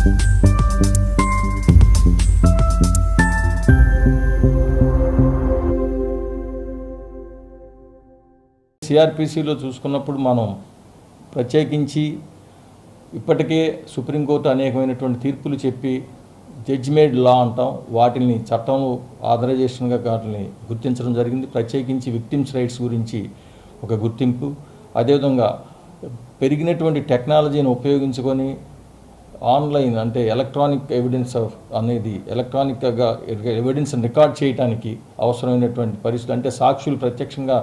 సిఆర్పిసిలో చూసుకున్నప్పుడు మనం ప్రత్యేకించి ఇప్పటికే సుప్రీంకోర్టు అనేకమైనటువంటి తీర్పులు చెప్పి జడ్జిమేడ్ లా అంటాం, వాటిని చట్టం ఆథరైజేషన్గా వాటిని గుర్తించడం జరిగింది. ప్రత్యేకించి విక్టిమ్స్ రైట్స్ గురించి ఒక గుర్తింపు, అదేవిధంగా పెరిగినటువంటి టెక్నాలజీని ఉపయోగించుకొని ఆన్లైన్ అంటే ఎలక్ట్రానిక్ ఎవిడెన్స్ అనేది ఎలక్ట్రానిక్గా ఎవిడెన్స్ రికార్డ్ చేయడానికి అవసరమైనటువంటి పరిస్థితులు, అంటే సాక్షులు ప్రత్యక్షంగా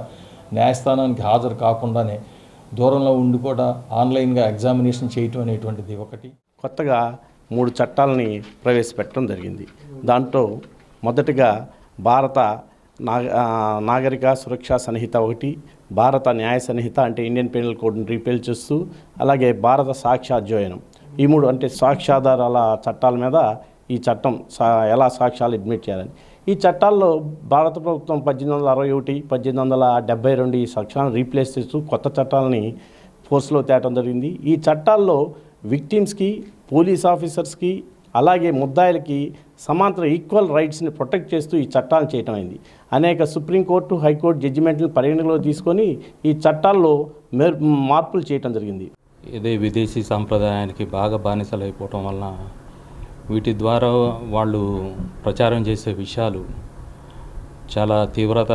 న్యాయస్థానానికి హాజరు కాకుండానే దూరంలో ఉండి కూడా ఆన్లైన్గా ఎగ్జామినేషన్ చేయటం అనేటువంటిది ఒకటి. కొత్తగా 3 చట్టాలని ప్రవేశపెట్టడం జరిగింది. దాంట్లో మొదటిగా భారత నాగరిక సురక్షా సంహిత ఒకటి, భారత న్యాయ సంహిత అంటే ఇండియన్ పెనల్ కోడ్ని రీపేల్ చేస్తూ, అలాగే భారత సాక్ష్యాధ్యయనం, ఈ 3 అంటే సాక్ష్యాధారాల చట్టాల మీద ఈ చట్టం ఎలా సాక్ష్యాలు అడ్మిట్ చేయాలని. ఈ చట్టాల్లో భారత ప్రభుత్వం 1861, 1872 ఈ చట్టాలను రీప్లేస్ చేస్తూ కొత్త చట్టాలని ఫోర్స్లో తేవడం జరిగింది. ఈ చట్టాల్లో విక్టిమ్స్కి, పోలీస్ ఆఫీసర్స్కి, అలాగే ముద్దాయిలకి సమాంతర ఈక్వల్ రైట్స్ని ప్రొటెక్ట్ చేస్తూ ఈ చట్టాలను చేయటం అయింది. అనేక సుప్రీంకోర్టు, హైకోర్టు జడ్జిమెంట్లను పరిగణలో తీసుకొని ఈ చట్టాల్లో మార్పులు చేయటం జరిగింది. ఇదే విదేశీ సాంప్రదాయానికి బాగా బానిసలైపోవటం వలన వీటి ద్వారా వాళ్ళు ప్రచారం చేసే విషయాలు చాలా తీవ్రత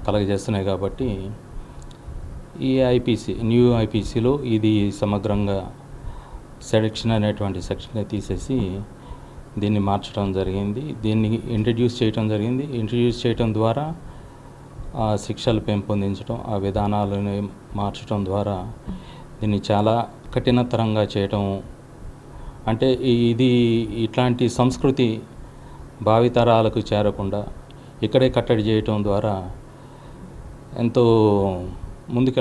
కలగజేస్తున్నాయి. కాబట్టి ఈ న్యూ ఐపీసీలో ఇది సమగ్రంగా సెలక్షన్ అనేటువంటి సెక్షన్ తీసేసి దీన్ని మార్చడం జరిగింది. దీన్ని ఇంట్రడ్యూస్ చేయటం ద్వారా ఆ శిక్షలు పెంపొందించడం, ఆ విధానాలను మార్చడం ద్వారా దీన్ని చాలా కఠినతరంగా చేయటం, అంటే ఇట్లాంటి సంస్కృతి భావితరాలకు చేరకుండా ఇక్కడే కట్టడి చేయటం ద్వారా ఎంతో ముందుకు